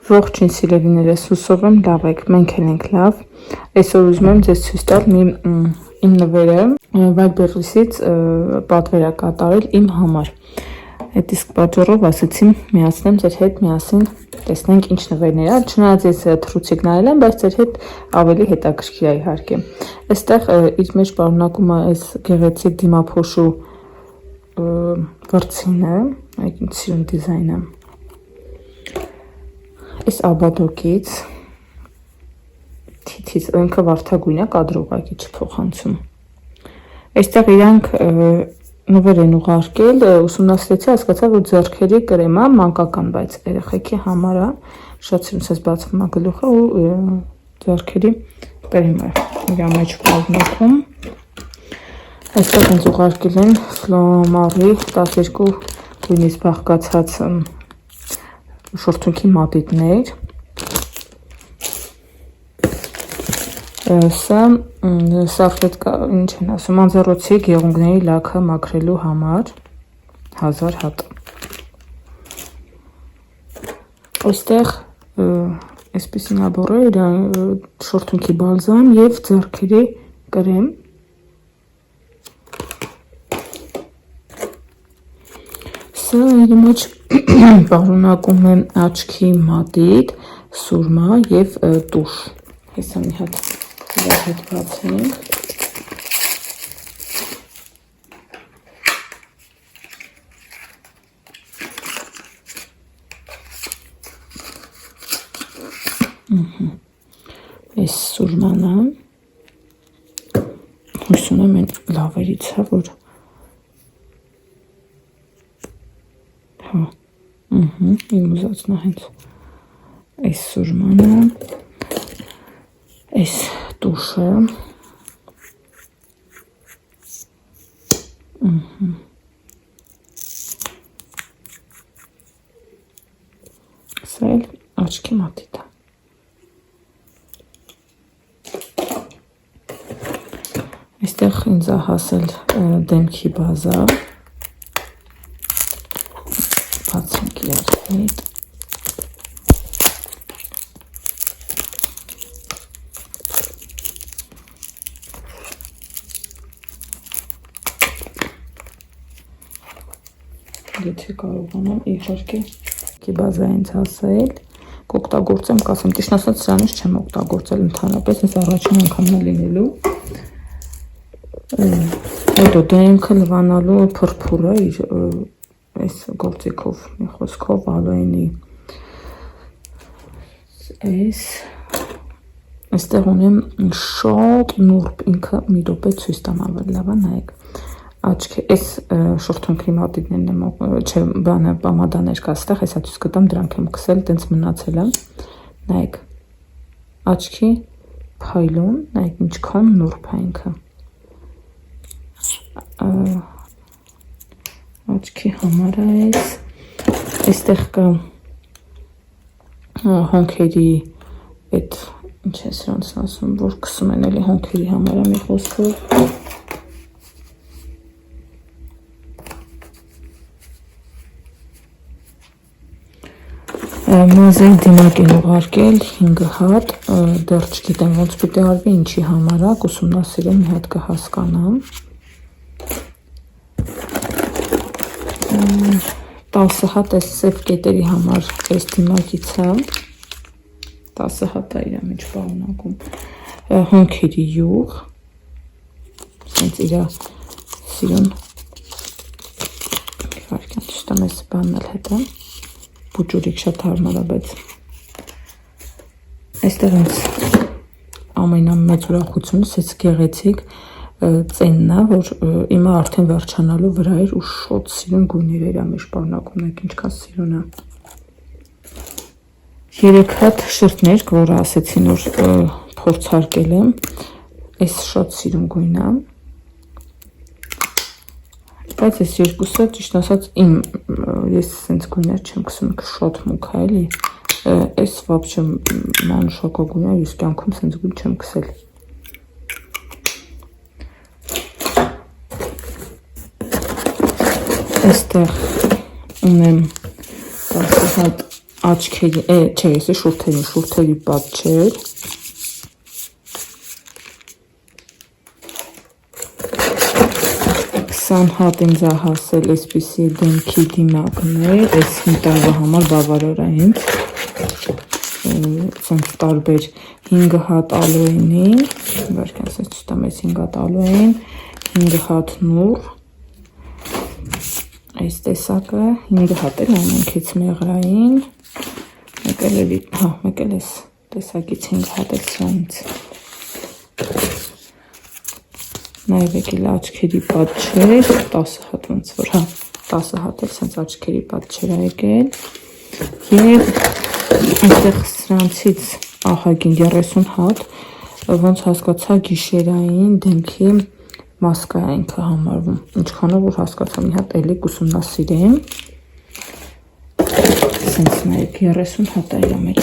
Ողջույն սիրելիներս, հուսով եմ լավ եք, մենք էլ ենք լավ։ Այսօր ուզում եմ ձեզ ցույց տալ իմ նվերը Wildberries-ից պատվեր է կատարել իմ համար։ Այդ իսկ պատճառով ասացի միացնեմ ձեր հետ միասին տեսնենք ինչ նվերներ ա։ Չնայած ես թռուցիկ նայել եմ, բայց ձեր հետ ավելի հետաքրքիր է իհարկե։ Այստեղ իր մեջ պարունակում է այս գեղեցիկ դիմափոշու վրձինը, այդ ինչ սիրուն դիզայնը։ Այս աբադոկից թիթիզ ինքը վարդագույն է, կադրողակի չփոխանցում։ Այստեղ իրանք նվեր են ուղարկել, ուսումնասիրեցի, հասկացա, որ ձեռքերի կրեմ է մանկական, բայց երեխեքի համար է, շատ սիրուն էս բացվում է գլուխը ու ձեռքերի կրեմ է իր մեջ պարունակում։ Այստեղ ինձ ուղարկել են Ֆլոմարի 12 գույնից բաղկացած շորթունքի մատիտներ։ Սա սարդետկա, ինչ են ասում, անձեռոցի գեղունգների լաքը մաքրելու համար 1000 հատ։ Այստեղ այսպիսի նաբոր է, շորթունքի բալզամ և ձեռքերի կրեմ։ Սա իր մեջ պարունակում է աչքի մատիտ, սուրմա և տուշ։ Հեսա մի հատ հետ բացենք։ Այս սուրման է։ Հույս ունեմ են լավերից է, որ իմ ուզածն է հենց այս սուրմանը, այս տուշը, սա էլ աչքի մատիտ է։ Այստեղ ինձ է հասել դեմքի բազա, բացենք իրար հետ։ Եթե կարողանամ իհարկե բազա ինձ հասել, կօգտագործեմ, կասեմ, ճիշտ ասած սրանից չեմ օգտագործել ընդհանրապես, ես առաջին անգամն է լինելու։ Հետո դեմքը լվանալու փրփուրը իր այս գործիքով, մի խոսքով ալոյնի այստեղ ունեմ շատ նուրբ, ինքը մի րոպե ցույց տամ ավելի լավ է, նայեք։ Աչքի, այս շորթունքի մատիտներն եմ, չէ, բանը պամադաներ կա այստեղ, հեսա ցույց կտամ, դրանք եմ քսել, տենց մնացել է։ Նայեք։ Աչքի փայլուն, նայեք ինչքան նուրբ է ինքը։ Աչքի համար է այս, այստեղ կա հոնքերի այդ, ինչ է սրանց ասում, որ կսում են էլի հոնքերի համար է մի խոսքով։ Մազել դիմակ են ուղարկել 5 հատ, դեռ չգիտեմ ոնց պիտի արվի, ինչի համար է, ուսումնասիրեմ մի հատ կհասկանամ։ 10 հատ այս սև կետերի համար այս դիմակից է, 10 հատ է իր մեջ պարունակում, հոնքերի յուղ, սենց իրա սիրուն, իհարկե ճիշտամ այս բանն էլ հետ է, բուջուրիկ շատ հարմարաբեծ։ Այստեղ ինձ ամենամեծ ուրախությունս այս գեղեցիկ ծենն է, որ իմը արդեն վերջանալու վրա էր ու շատ սիրուն գույներ էր ամեջ պարունակում, նայեք ինչքան սիրուն է։ 3 հատ շրթներ, որը ասեցին, որ փորձարկել եմ, այս շատ սիրուն գույն է։ Բայց այս երկուսը, ճիշտ ասած, ես սենց գույներ չեմ քսում, շատ մուք է, էլի, այս վաբչը մանուշակո գույն է, ես կյանքում սենց գույն չեմ քսել։ Այստեղ ունեմ 10 հատ աչքերի, չէ, ես շուրթերի պատճեր։ 20 հատ ինձ է հասել այսպիսի դեմքի դիմակներ, այս 5 տարվա համար բավարար է ինձ, ցանց տարբեր 5 հատ ալոյնին, վարկան սենց չտամ այս 5 հատ ալոյին, 5 հատ նուր, այս տեսակը, 5 հատ էլ ամենքից մեղրային, մեկ էլ այս տեսակից 5 հատ էլ սրանից։ Նաև եկել աչքերի պատճեր, 10 հատ ոնց որ, 10 հատ էլ սենց աչքերի պատճեր է եկել, և այստեղ սրանցից ահագին 30 հատ, ոնց հասկացա գիշերային դեմքի մասկա է ինքը համարվում, ինչքանով որ հասկացա մի հատ էլի կուսումնասիրեմ, սենց նայեք 30 հատ է իրա մեջ,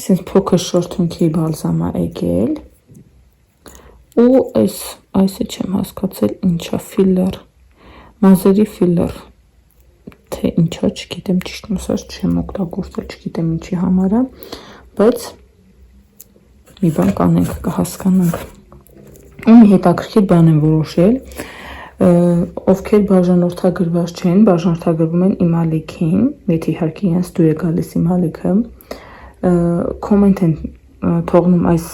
սենց փոքր շորթունքի բալզամ է եկել, ու այսը չեմ հասկացել ինչա ֆիլլեր, մազերի ֆիլլեր, թե ինչա չգիտեմ, ճիշտն ասած չեմ օգտագործել, չգիտեմ ինչի համար է, բայց մի բան կանենք, կհասկանանք։ Ու մի հետաքրքիր բան եմ որոշել, ովքեր բաժանորդագրված չեն, բաժանորդագրվում են իմ ալիքին, եթե իհարկե իրենց դու է գալիս իմ ալիքը, կոմենտ են թողնում այս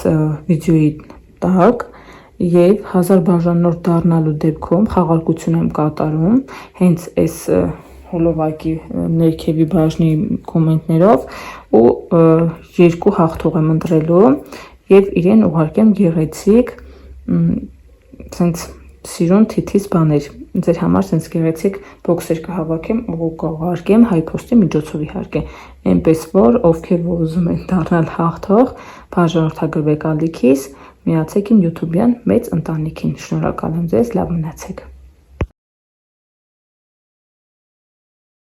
վիդեոյի տակ, և 1000 բաժանորդ դառնալու դեպքում խաղարկություն եմ կատարում, հենց այս հոլովակի ներքևի բաժնի կոմենտներով ու 2 հաղթող եմ ընտրելու և իրեն ուղարկեմ գեղեցիկ սենց սիրուն թիթիզ բաներ, ձեր համար սենց գեղեցիկ բոքսեր կհավաքեմ ու կուղարկեմ հայփոստի միջոցով իհարկե, այնպես որ ովքեր որ ուզում են դառնալ հաղթող, բաժանորդագրվեք ալիքիս, միացեք իմ յութուբյան մեծ ընտանիքին, շնորհակալ եմ ձեզ, լավ մնացեք։